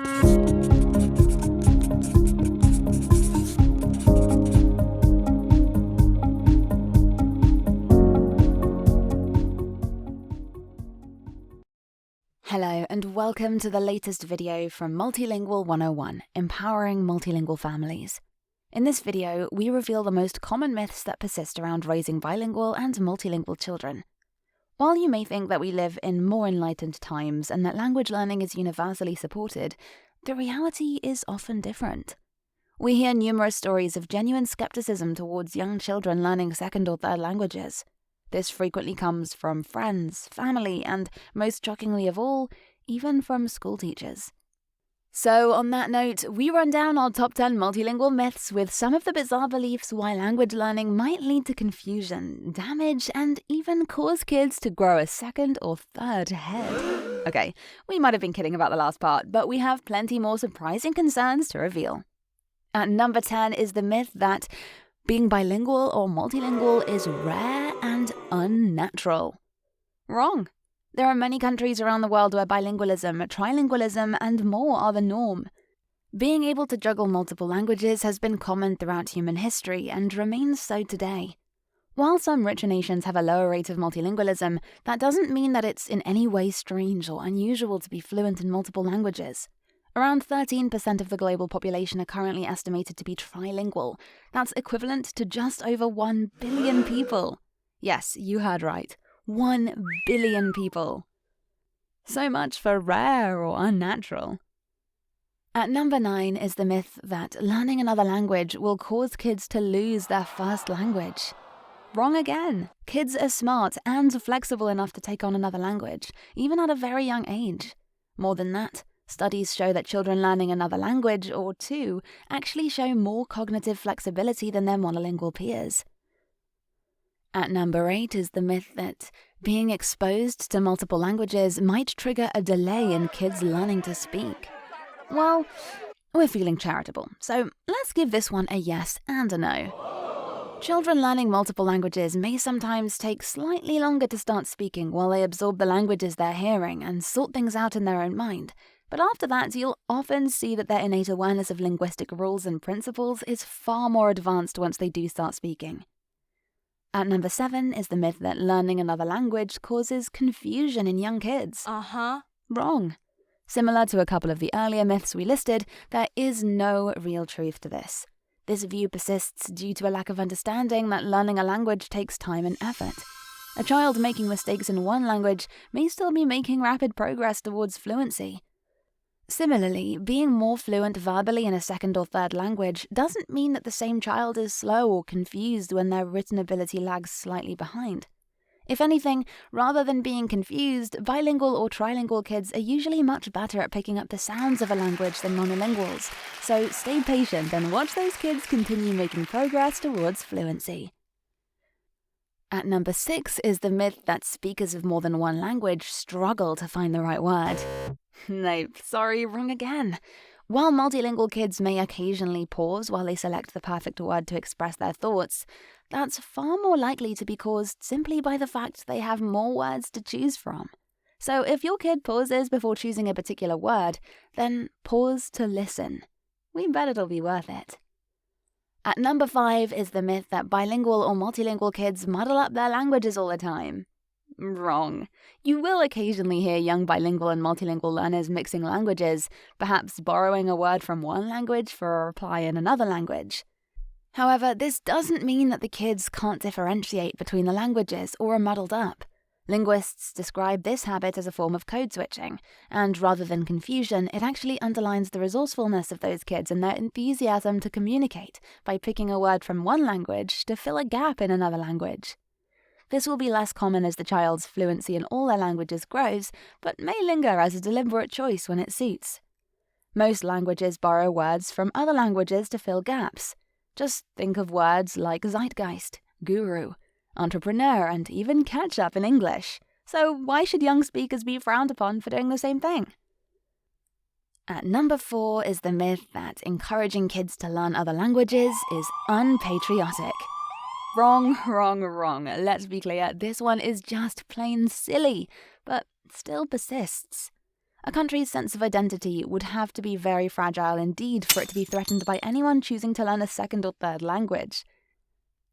Hello and welcome to the latest video from Multilingual 101, Empowering Multilingual Families. In this video, we reveal the most common myths that persist around raising bilingual and multilingual children. While you may think that we live in more enlightened times and that language learning is universally supported, the reality is often different. We hear numerous stories of genuine skepticism towards young children learning second or third languages. This frequently comes from friends, family, and, most shockingly of all, even from school teachers. So, on that note, we run down our top 10 multilingual myths with some of the bizarre beliefs why language learning might lead to confusion, damage, and even cause kids to grow a second or third head. Okay, we might have been kidding about the last part, but we have plenty more surprising concerns to reveal. At number 10 is the myth that being bilingual or multilingual is rare and unnatural. Wrong. There are many countries around the world where bilingualism, trilingualism, and more are the norm. Being able to juggle multiple languages has been common throughout human history and remains so today. While some richer nations have a lower rate of multilingualism, that doesn't mean that it's in any way strange or unusual to be fluent in multiple languages. Around 13% of the global population are currently estimated to be trilingual. That's equivalent to just over 1 billion people. Yes, you heard right. 1 billion people. So much for rare or unnatural. At number 9 is the myth that learning another language will cause kids to lose their first language. Wrong again. Kids are smart and flexible enough to take on another language, even at a very young age. More than that, studies show that children learning another language or two actually show more cognitive flexibility than their monolingual peers. At number 8 is the myth that being exposed to multiple languages might trigger a delay in kids learning to speak. Well, we're feeling charitable, so let's give this one a yes and a no. Children learning multiple languages may sometimes take slightly longer to start speaking while they absorb the languages they're hearing and sort things out in their own mind. But after that, you'll often see that their innate awareness of linguistic rules and principles is far more advanced once they do start speaking. At number 7 is the myth that learning another language causes confusion in young kids. Wrong. Similar to a couple of the earlier myths we listed, there is no real truth to this. This view persists due to a lack of understanding that learning a language takes time and effort. A child making mistakes in one language may still be making rapid progress towards fluency. Similarly, being more fluent verbally in a second or third language doesn't mean that the same child is slow or confused when their written ability lags slightly behind. If anything, rather than being confused, bilingual or trilingual kids are usually much better at picking up the sounds of a language than monolinguals, so stay patient and watch those kids continue making progress towards fluency. At number 6 is the myth that speakers of more than one language struggle to find the right word. Nope, sorry, wrong again. While multilingual kids may occasionally pause while they select the perfect word to express their thoughts, that's far more likely to be caused simply by the fact they have more words to choose from. So if your kid pauses before choosing a particular word, then pause to listen. We bet it'll be worth it. At number 5 is the myth that bilingual or multilingual kids muddle up their languages all the time. Wrong. You will occasionally hear young bilingual and multilingual learners mixing languages, perhaps borrowing a word from one language for a reply in another language. However, this doesn't mean that the kids can't differentiate between the languages or are muddled up. Linguists describe this habit as a form of code switching, and rather than confusion, it actually underlines the resourcefulness of those kids and their enthusiasm to communicate by picking a word from one language to fill a gap in another language. This will be less common as the child's fluency in all their languages grows, but may linger as a deliberate choice when it suits. Most languages borrow words from other languages to fill gaps. Just think of words like zeitgeist, guru, entrepreneur, and even ketchup in English. So why should young speakers be frowned upon for doing the same thing? At number 4 is the myth that encouraging kids to learn other languages is unpatriotic. Wrong. Let's be clear, this one is just plain silly, but still persists. A country's sense of identity would have to be very fragile indeed for it to be threatened by anyone choosing to learn a second or third language.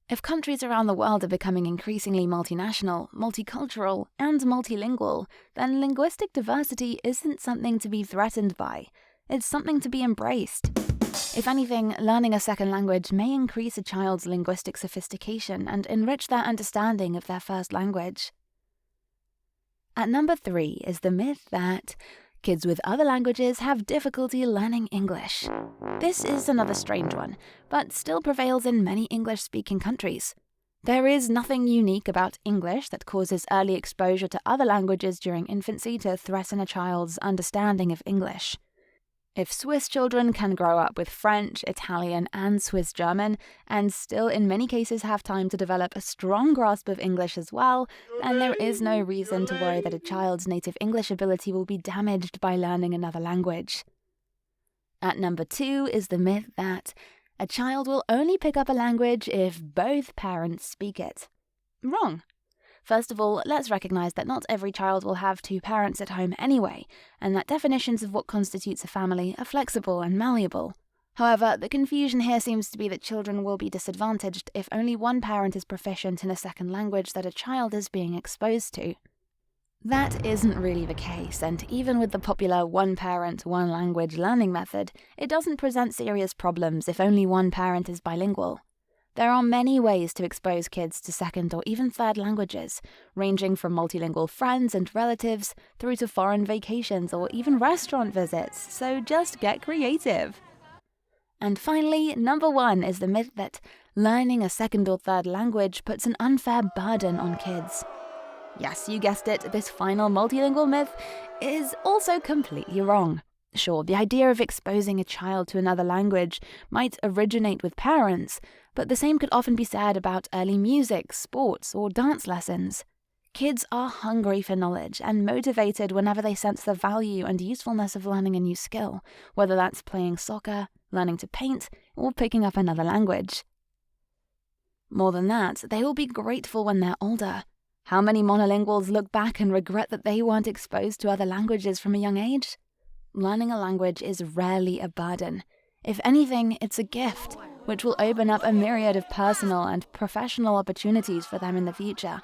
If countries around the world are becoming increasingly multinational, multicultural, and multilingual, then linguistic diversity isn't something to be threatened by. It's something to be embraced. If anything, learning a second language may increase a child's linguistic sophistication and enrich their understanding of their first language. At number 3 is the myth that kids with other languages have difficulty learning English. This is another strange one, but still prevails in many English-speaking countries. There is nothing unique about English that causes early exposure to other languages during infancy to threaten a child's understanding of English. If Swiss children can grow up with French, Italian, and Swiss German, and still in many cases have time to develop a strong grasp of English as well, then there is no reason to worry that a child's native English ability will be damaged by learning another language. At number 2 is the myth that a child will only pick up a language if both parents speak it. Wrong. First of all, let's recognize that not every child will have 2 parents at home anyway, and that definitions of what constitutes a family are flexible and malleable. However, the confusion here seems to be that children will be disadvantaged if only one parent is proficient in a second language that a child is being exposed to. That isn't really the case, and even with the popular one-parent, one-language learning method, it doesn't present serious problems if only one parent is bilingual. There are many ways to expose kids to second or even third languages, ranging from multilingual friends and relatives through to foreign vacations or even restaurant visits, so just get creative. And finally, number 1 is the myth that learning a second or third language puts an unfair burden on kids. Yes, you guessed it, this final multilingual myth is also completely wrong. Sure, the idea of exposing a child to another language might originate with parents, but the same could often be said about early music, sports, or dance lessons. Kids are hungry for knowledge and motivated whenever they sense the value and usefulness of learning a new skill, whether that's playing soccer, learning to paint, or picking up another language. More than that, they will be grateful when they're older. How many monolinguals look back and regret that they weren't exposed to other languages from a young age? Learning a language is rarely a burden. If anything, it's a gift, which will open up a myriad of personal and professional opportunities for them in the future.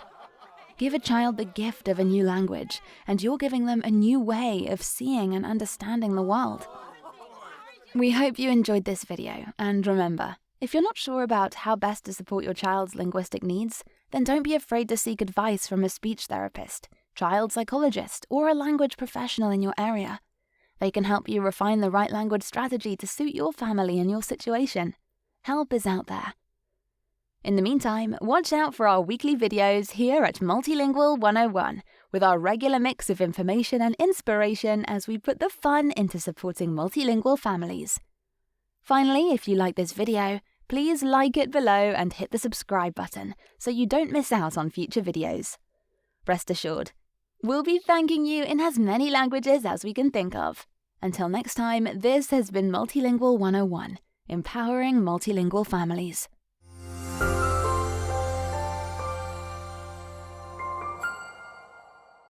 Give a child the gift of a new language, and you're giving them a new way of seeing and understanding the world. We hope you enjoyed this video, and remember, if you're not sure about how best to support your child's linguistic needs, then don't be afraid to seek advice from a speech therapist, child psychologist, or a language professional in your area. They can help you refine the right language strategy to suit your family and your situation. Help is out there. In the meantime, watch out for our weekly videos here at Multilingual 101, with our regular mix of information and inspiration as we put the fun into supporting multilingual families. Finally, if you like this video, please like it below and hit the subscribe button so you don't miss out on future videos. Rest assured, we'll be thanking you in as many languages as we can think of. Until next time, this has been Multilingual 101, empowering multilingual families.